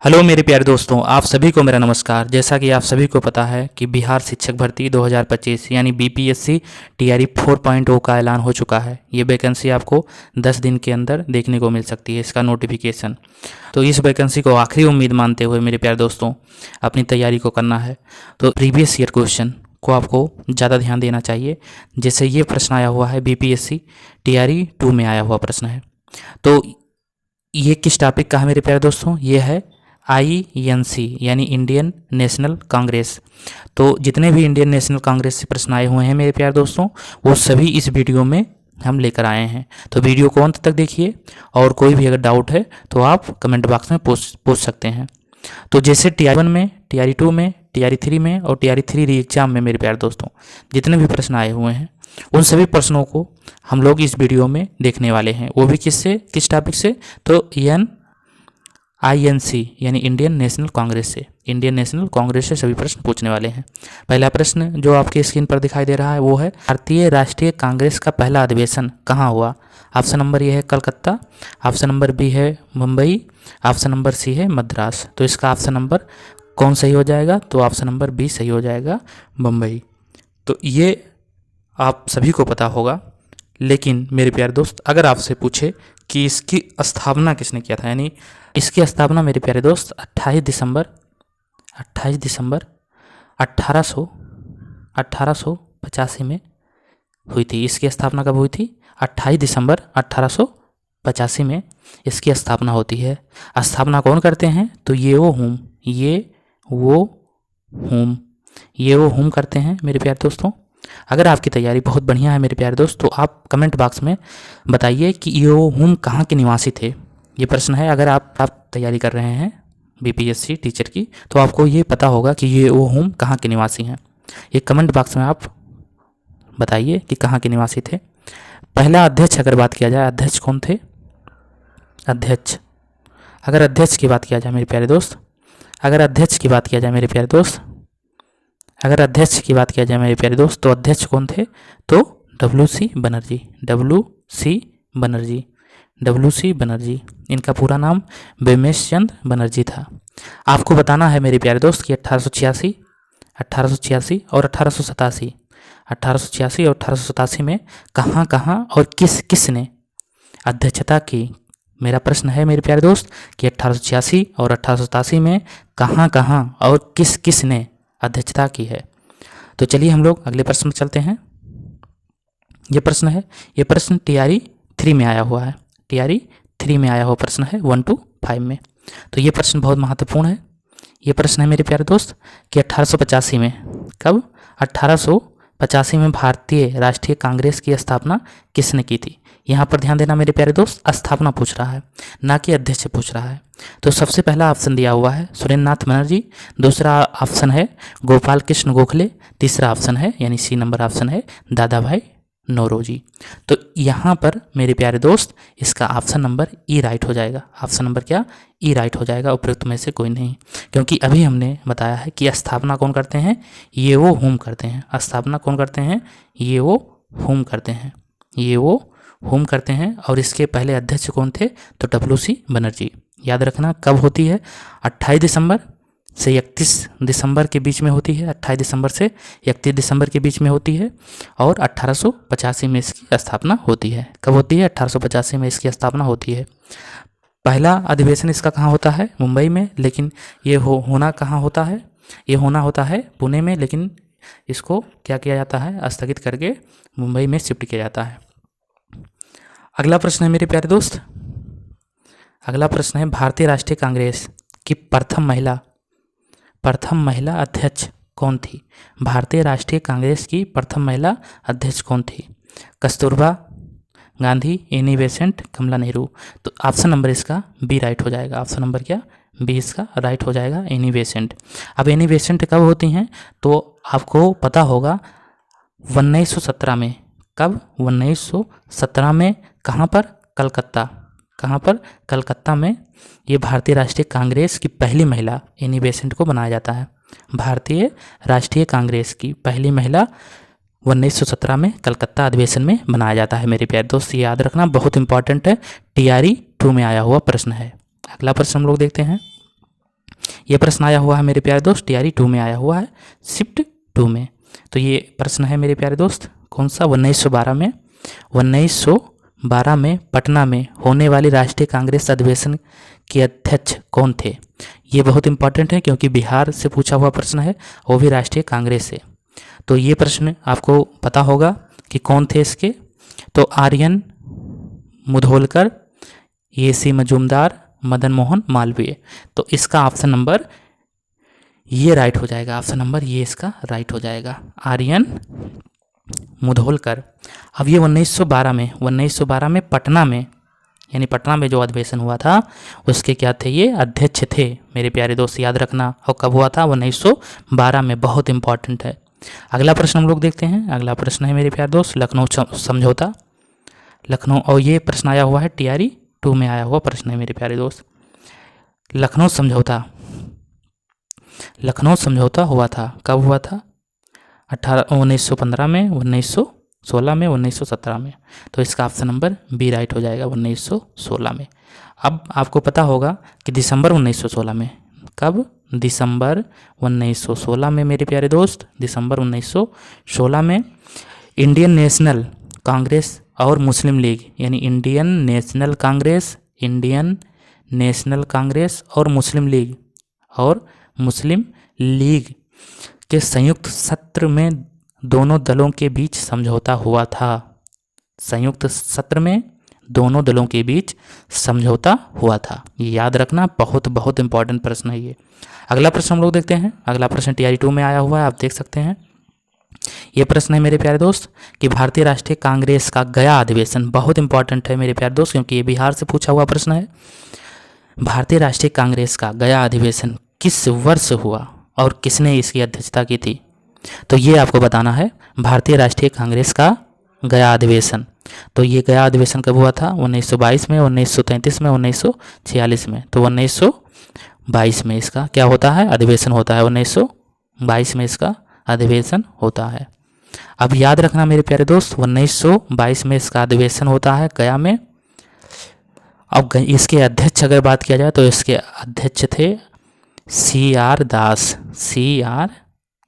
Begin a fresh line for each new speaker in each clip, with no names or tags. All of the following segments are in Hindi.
हेलो मेरे प्यारे दोस्तों, आप सभी को मेरा नमस्कार। जैसा कि आप सभी को पता है कि बिहार शिक्षक भर्ती 2025 यानी बीपीएससी टीआरई 4.0 का ऐलान हो चुका है। ये वैकेंसी आपको 10 दिन के अंदर देखने को मिल सकती है, इसका नोटिफिकेशन। तो इस वैकेंसी को आखिरी उम्मीद मानते हुए मेरे प्यारे दोस्तों अपनी तैयारी को करना है। तो प्रीवियस ईयर क्वेश्चन को आपको ज़्यादा ध्यान देना चाहिए। जैसे ये प्रश्न आया हुआ है, बीपीएससी टीआरई 2 में आया हुआ प्रश्न है। तो ये किस टॉपिक का है मेरे प्यारे दोस्तों? ये है INC यानी इंडियन नेशनल कांग्रेस। तो जितने भी इंडियन नेशनल कांग्रेस से प्रश्न आए हुए हैं मेरे प्यारे दोस्तों, वो सभी इस वीडियो में हम लेकर आए हैं। तो वीडियो को अंत तक देखिए और कोई भी अगर डाउट है तो आप कमेंट बॉक्स में पूछ सकते हैं। तो जैसे TR1 में, TR2 में, TR3 में और TR3 री एग्जाम में मेरे प्यारे दोस्तों जितने भी प्रश्न आए हुए हैं, उन सभी प्रश्नों को हम लोग इस वीडियो में देखने वाले हैं। वो भी किस टॉपिक से? तो INC यानी इंडियन नेशनल कांग्रेस से, इंडियन नेशनल कांग्रेस से सभी प्रश्न पूछने वाले हैं। पहला प्रश्न जो आपके स्क्रीन पर दिखाई दे रहा है वो है, भारतीय राष्ट्रीय कांग्रेस का पहला अधिवेशन कहाँ हुआ? ऑप्शन नंबर ए है कलकत्ता, ऑप्शन नंबर बी है मुंबई, ऑप्शन नंबर सी है मद्रास। तो इसका ऑप्शन नंबर कौन सही हो जाएगा? तो ऑप्शन नंबर बी सही हो जाएगा, मुंबई। तो ये आप सभी को पता होगा, लेकिन मेरे प्यारे दोस्त अगर आपसे पूछे कि इसकी स्थापना किसने किया था, यानी इसकी स्थापना मेरे प्यारे दोस्त 28 दिसंबर 1885 में हुई थी। इसकी स्थापना कब हुई थी? 28 दिसंबर 1885 में इसकी स्थापना होती है। स्थापना कौन करते हैं? तो ये वो हुम करते हैं मेरे प्यारे दोस्तों। अगर आपकी तैयारी बहुत बढ़िया है मेरे प्यारे दोस्त, तो आप कमेंट बॉक्स में बताइए कि ये वो हुम कहाँ के निवासी थे। ये प्रश्न है। अगर आप तैयारी कर रहे हैं बीपीएससी टीचर की, तो आपको ये पता होगा कि ये वो हुम कहाँ के निवासी हैं। ये कमेंट बॉक्स में आप बताइए कि कहाँ के निवासी थे। पहला अध्यक्ष अगर बात किया जाए, अध्यक्ष कौन थे? अध्यक्ष अगर अध्यक्ष की बात किया जाए मेरे प्यारे दोस्त, अगर अध्यक्ष की बात किया जाए मेरे प्यारे दोस्त तो अध्यक्ष कौन थे? तो WC बनर्जी। इनका पूरा नाम बेमेश चंद बनर्जी था। आपको बताना है मेरे प्यारे दोस्त कि 1886 और 1887 में कहाँ और किसने अध्यक्षता की। मेरा प्रश्न है मेरे प्यारे दोस्त कि 1886 और 1887 में कहाँ और किसने अध्यक्षता की है। तो चलिए हम लोग अगले प्रश्न में चलते हैं। ये प्रश्न TR 3 में आया हुआ है। TR 3 में आया हुआ प्रश्न है 1 to 5 में। तो ये प्रश्न बहुत महत्वपूर्ण है। ये प्रश्न है मेरे प्यारे दोस्त कि 1885 में, कब? 1885 में भारतीय राष्ट्रीय कांग्रेस की स्थापना किसने की थी? यहाँ पर ध्यान देना मेरे प्यारे दोस्त, स्थापना पूछ रहा है, ना कि अध्यक्ष पूछ रहा है। तो सबसे पहला ऑप्शन दिया हुआ है सुरेंद्रनाथ बनर्जी, दूसरा ऑप्शन है गोपाल कृष्ण गोखले, तीसरा ऑप्शन है यानी सी नंबर ऑप्शन है दादा भाई नौरोजी। तो यहाँ पर मेरे प्यारे दोस्त इसका ऑप्शन नंबर ई राइट हो जाएगा। ऑप्शन नंबर क्या? ई राइट हो जाएगा, उपयुक्त में से कोई नहीं। क्योंकि अभी हमने बताया है कि स्थापना कौन करते हैं? ये वो हुम करते हैं। स्थापना कौन करते हैं? ये वो हुम करते हैं। और इसके पहले अध्यक्ष कौन थे? तो WC बनर्जी। याद रखना कब होती है? 28 दिसंबर से 31 दिसंबर के बीच में होती है। 28 दिसंबर से 31 दिसंबर के बीच में होती है। और 1885 में इसकी स्थापना होती है। कब होती है? 1885 में इसकी स्थापना होती है। पहला अधिवेशन इसका कहाँ होता है? मुंबई में। लेकिन ये होना कहाँ होता है? ये होना होता है पुणे में, लेकिन इसको क्या किया जाता है? स्थगित करके मुंबई में शिफ्ट किया जाता है। अगला प्रश्न है मेरे प्यारे दोस्त, अगला प्रश्न है भारतीय राष्ट्रीय कांग्रेस की प्रथम महिला अध्यक्ष कौन थी? भारतीय राष्ट्रीय कांग्रेस की प्रथम महिला अध्यक्ष कौन थी? कस्तूरबा गांधी, एनी बेसेंट, कमला नेहरू। तो ऑप्शन नंबर इसका बी राइट हो जाएगा। ऑप्शन नंबर क्या? बी इसका राइट हो जाएगा, एनी बेसेंट। अब एनी बेसेंट कब होती हैं? तो आपको पता होगा 1917 में। कब? 1917 में। कहाँ पर? कलकत्ता। कहाँ पर? कलकत्ता में। ये भारतीय राष्ट्रीय कांग्रेस की पहली महिला एनी बेसेंट को बनाया जाता है। भारतीय राष्ट्रीय कांग्रेस की पहली महिला 1917 में कलकत्ता अधिवेशन में बनाया जाता है। मेरे प्यारे दोस्त ये याद रखना, बहुत इंपॉर्टेंट है। TR 2 में आया हुआ प्रश्न है। अगला प्रश्न हम लोग देखते हैं। ये प्रश्न आया हुआ है मेरे प्यारे दोस्त टीआरई 2 में आया हुआ है, शिफ्ट 2 में। तो ये प्रश्न है मेरे प्यारे दोस्त कौन सा, 1912 में पटना में होने वाली राष्ट्रीय कांग्रेस अधिवेशन के अध्यक्ष कौन थे। ये बहुत इंपॉर्टेंट है क्योंकि बिहार से पूछा हुआ प्रश्न है, वो भी राष्ट्रीय कांग्रेस से। तो ये प्रश्न आपको पता होगा कि कौन थे इसके। तो आर्यन मुधोलकर, AC मजूमदार, मदन मोहन मालवीय। तो इसका ऑप्शन नंबर ये राइट हो जाएगा, ऑप्शन नंबर ये इसका राइट हो जाएगा, आर्यन मुधोलकर। अब ये 1912 में पटना में, यानी पटना में जो अधिवेशन हुआ था उसके क्या थे, ये अध्यक्ष थे मेरे प्यारे दोस्त, याद रखना। और कब हुआ था, 1912 में, बहुत इंपॉर्टेंट है। अगला प्रश्न हम लोग देखते हैं। अगला प्रश्न है मेरे प्यारे दोस्त लखनऊ समझौता, लखनऊ, और ये प्रश्न आया हुआ है टीआरई 2 में आया हुआ प्रश्न है मेरे प्यारे दोस्त। लखनऊ समझौता हुआ था, कब हुआ था, 1915 में, 1916 में, 1917 में। तो इसका ऑप्शन नंबर बी राइट हो जाएगा, 1916 में। अब आपको पता होगा कि दिसंबर 1916 में, कब, दिसंबर 1916 में मेरे प्यारे दोस्त, दिसंबर 1916 में इंडियन नेशनल कांग्रेस और मुस्लिम लीग, यानी इंडियन नेशनल कांग्रेस और मुस्लिम लीग के संयुक्त सत्र में दोनों दलों के बीच समझौता हुआ था। संयुक्त सत्र में दोनों दलों के बीच समझौता हुआ था, याद रखना, बहुत बहुत इंपॉर्टेंट प्रश्न है ये। अगला प्रश्न हम लोग देखते हैं। अगला प्रश्न टीआरई 2 में आया हुआ है, आप देख सकते हैं। ये प्रश्न है मेरे प्यारे दोस्त कि भारतीय राष्ट्रीय कांग्रेस का गया अधिवेशन, बहुत इंपॉर्टेंट है मेरे प्यारे दोस्त क्योंकि ये बिहार से पूछा हुआ प्रश्न है। भारतीय राष्ट्रीय कांग्रेस का गया अधिवेशन किस वर्ष हुआ और किसने इसकी अध्यक्षता की थी। तो ये आपको बताना है, भारतीय राष्ट्रीय कांग्रेस का गया अधिवेशन। तो ये गया अधिवेशन कब हुआ था, 1922 में, 1933 में, 1946 में। तो 1922 में इसका क्या होता है, अधिवेशन होता है, 1922 में इसका अधिवेशन होता है। अब याद रखना मेरे प्यारे दोस्त, 1922 में इसका अधिवेशन होता है गया में। अब इसके अध्यक्ष अगर बात किया जाए तो इसके अध्यक्ष थे CR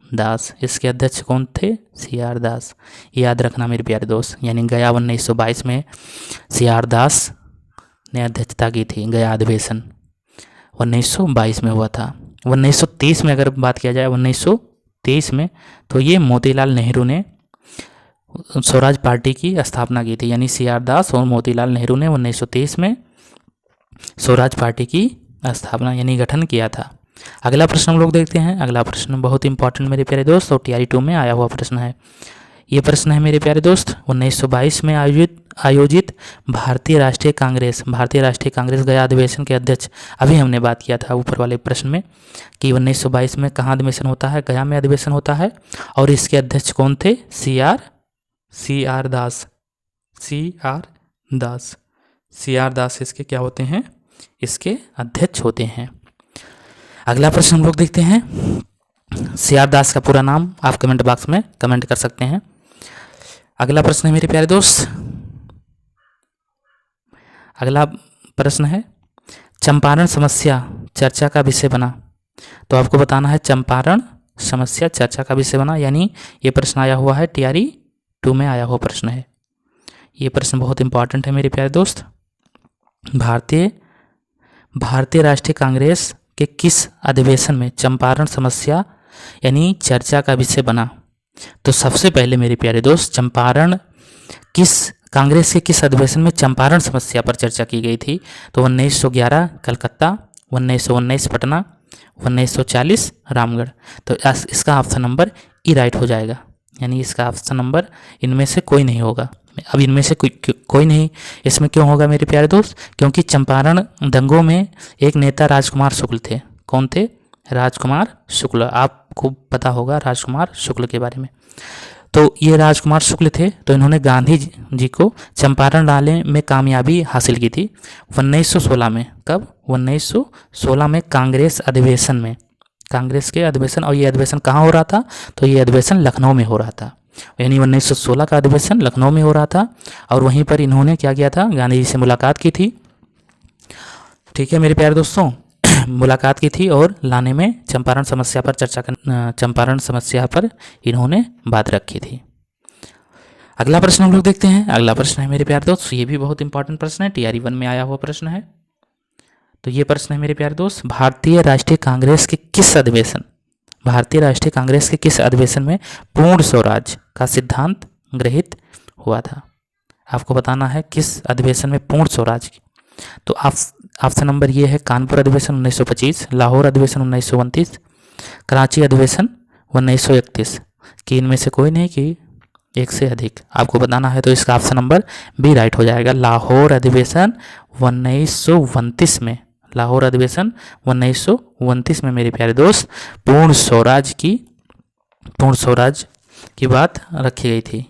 दास। इसके अध्यक्ष कौन थे, CR दास, याद रखना मेरे प्यारे दोस्त। यानी गया 1922 में CR दास ने अध्यक्षता की थी, गया अधिवेशन 1922 में हुआ था। 1923 में अगर बात किया जाए, 1923 में, तो ये मोतीलाल नेहरू ने स्वराज पार्टी की स्थापना की थी। यानी CR दास और मोतीलाल नेहरू ने 1923 में स्वराज पार्टी की स्थापना यानी गठन किया था। अगला प्रश्न हम लोग देखते हैं। अगला प्रश्न बहुत इंपॉर्टेंट मेरे प्यारे दोस्त और टीआरई 2 में आया हुआ प्रश्न है। ये प्रश्न है मेरे प्यारे दोस्त, 1922 में आयोजित भारतीय राष्ट्रीय कांग्रेस गया अधिवेशन के अध्यक्ष, अभी हमने बात किया था ऊपर वाले प्रश्न में कि 1922 में कहाँ अधिवेशन होता है, गया में अधिवेशन होता है। और इसके अध्यक्ष कौन थे, CR दास इसके क्या होते हैं, इसके अध्यक्ष होते हैं। अगला प्रश्न हम लोग देखते हैं। CR दास का पूरा नाम आप कमेंट बॉक्स में कमेंट कर सकते हैं। अगला प्रश्न है मेरे प्यारे दोस्त, अगला प्रश्न है चंपारण समस्या चर्चा का विषय बना। तो आपको बताना है चंपारण समस्या चर्चा का विषय बना, यानी ये प्रश्न आया हुआ है टीआरई 2 में आया हुआ प्रश्न है। ये प्रश्न बहुत इंपॉर्टेंट है मेरे प्यारे दोस्त। भारतीय राष्ट्रीय कांग्रेस के किस अधिवेशन में चंपारण समस्या यानी चर्चा का विषय बना। तो सबसे पहले मेरे प्यारे दोस्त कांग्रेस के किस अधिवेशन में चंपारण समस्या पर चर्चा की गई थी। तो 1911 कलकत्ता, 1919 पटना, 1940 रामगढ़। तो इसका ऑप्शन नंबर ई राइट हो जाएगा, यानी इसका ऑप्शन नंबर इनमें से कोई नहीं होगा। अब इनमें से कोई नहीं इसमें क्यों होगा मेरे प्यारे दोस्त, क्योंकि चंपारण दंगों में एक नेता राजकुमार शुक्ल थे। कौन थे, राजकुमार शुक्ल, आपको पता होगा राजकुमार शुक्ल के बारे में। तो ये राजकुमार शुक्ल थे, तो इन्होंने गांधी जी को चंपारण लाने में कामयाबी हासिल की थी 1916 में। कब, 1916 में कांग्रेस के अधिवेशन। और ये अधिवेशन कहाँ हो रहा था, तो ये अधिवेशन लखनऊ में हो रहा था। यानी 1916 का अधिवेशन लखनऊ में हो रहा था और वहीं पर इन्होंने क्या किया था, गांधी जी से मुलाकात की थी। ठीक है मेरे प्यारे दोस्तों। मुलाकात की थी और लाने में चंपारण समस्या पर इन्होंने बात रखी थी। अगला प्रश्न हम लोग देखते हैं। अगला प्रश्न है मेरे प्यारे दोस्त, ये भी बहुत इंपॉर्टेंट प्रश्न है, TRE 1 में आया हुआ प्रश्न है। तो ये प्रश्न है मेरे प्यारे दोस्त, भारतीय राष्ट्रीय कांग्रेस के किस अधिवेशन में पूर्ण स्वराज का सिद्धांत गृहीत हुआ था? आपको बताना है किस अधिवेशन में पूर्ण स्वराज की। तो ऑप्शन नंबर ये है, कानपुर अधिवेशन 1925, लाहौर अधिवेशन 1929, कराची अधिवेशन 1931 कि इनमें से कोई नहीं कि एक से अधिक। आपको बताना है, तो इसका ऑप्शन नंबर बी राइट हो जाएगा। लाहौर अधिवेशन 1929 में, लाहौर अधिवेशन 1929 में मेरे प्यारे दोस्त पूर्ण स्वराज की बात रखी गई थी।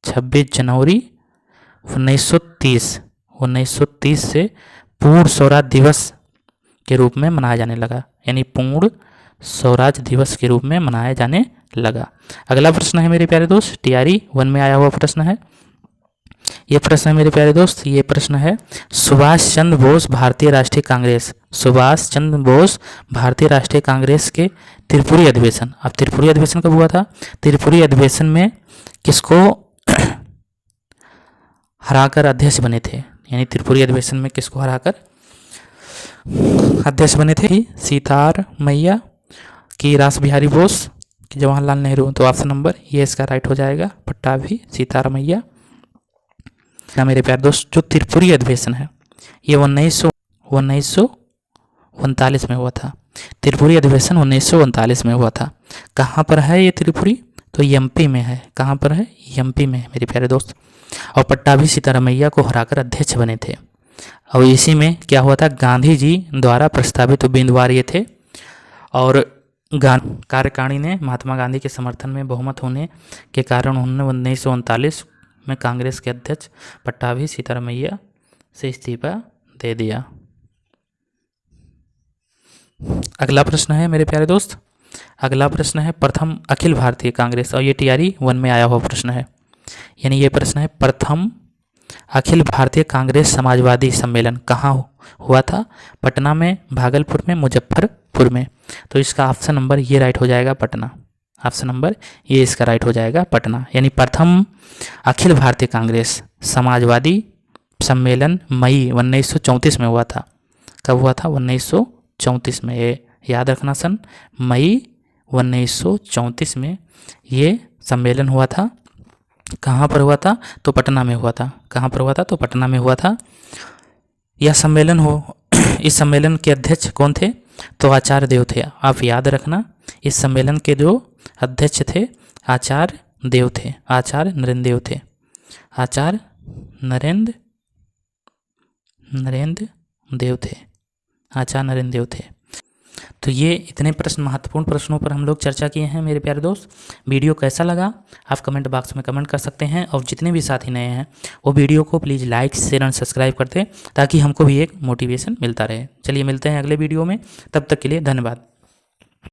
26 जनवरी 1930 से पूर्ण स्वराज दिवस के रूप में मनाया जाने लगा, यानी पूर्ण स्वराज दिवस के रूप में मनाया जाने लगा। अगला प्रश्न है मेरे प्यारे दोस्त, TRE 1 में आया हुआ प्रश्न है। ये प्रश्न है मेरे प्यारे दोस्त, ये प्रश्न है, सुभाष चंद्र बोस भारतीय राष्ट्रीय कांग्रेस के त्रिपुरी अधिवेशन, अब त्रिपुरी अधिवेशन कब हुआ था? त्रिपुरी अधिवेशन में किसको हराकर अध्यक्ष बने थे? यानी त्रिपुरी अधिवेशन में किसको हराकर अध्यक्ष बने थे? सीतारमैया की रास बिहारी बोस कि जवाहरलाल नेहरू। तो ऑप्शन नंबर ये इसका राइट हो जाएगा, पट्टाभी सीतारमैया। ना मेरे प्यारे दोस्त, जो त्रिपुरी अधिवेशन है ये 1939 में हुआ था। त्रिपुरी अधिवेशन 1939 में हुआ था। कहाँ पर है ये त्रिपुरी? तो MP में है। कहाँ पर है? MP में है मेरे प्यारे दोस्त। और पट्टाभी सीतारमैया को हराकर अध्यक्ष बने थे। और इसी में क्या हुआ था, गांधी जी द्वारा प्रस्तावित उम्मीदवार ये थे और कार्यकारिणी ने महात्मा गांधी के समर्थन में बहुमत होने के कारण उन्होंने 1939 में कांग्रेस के अध्यक्ष पट्टाभी सीतारमैया से इस्तीफा दे दिया। अगला प्रश्न है मेरे प्यारे दोस्त, अगला प्रश्न है प्रथम अखिल भारतीय कांग्रेस, और ये TRE 1 में आया हुआ प्रश्न है। यानी ये प्रश्न है, प्रथम अखिल भारतीय कांग्रेस समाजवादी सम्मेलन कहाँ हुआ था? पटना में, भागलपुर में, मुजफ्फरपुर में। तो इसका ऑप्शन नंबर ये राइट हो जाएगा, पटना। ऑप्शन नंबर ये इसका राइट हो जाएगा, पटना। यानी प्रथम अखिल भारतीय कांग्रेस समाजवादी सम्मेलन मई 1934 में हुआ था। कब हुआ था? 1934 में। ये याद रखना, सन मई 1934 में ये सम्मेलन हुआ था। कहाँ पर हुआ था? तो पटना में हुआ था। कहाँ पर हुआ था? तो पटना में हुआ था। यह सम्मेलन इस सम्मेलन के अध्यक्ष कौन थे? तो आचार्य देव थे। आप याद रखना, इस सम्मेलन के जो अध्यक्ष थे आचार्य देव थे, आचार्य नरेंद्र देव थे, आचार्य नरेंद्र देव थे, आचार्य नरेंद्र देव थे। तो ये इतने प्रश्न, महत्वपूर्ण प्रश्नों पर हम लोग चर्चा किए हैं मेरे प्यारे दोस्त। वीडियो कैसा लगा आप कमेंट बॉक्स में कमेंट कर सकते हैं, और जितने भी साथी नए हैं वो वीडियो को please like share and subscribe कर दें ताकि हमको भी एक मोटिवेशन मिलता रहे। चलिए मिलते हैं अगले वीडियो में, तब तक के लिए धन्यवाद।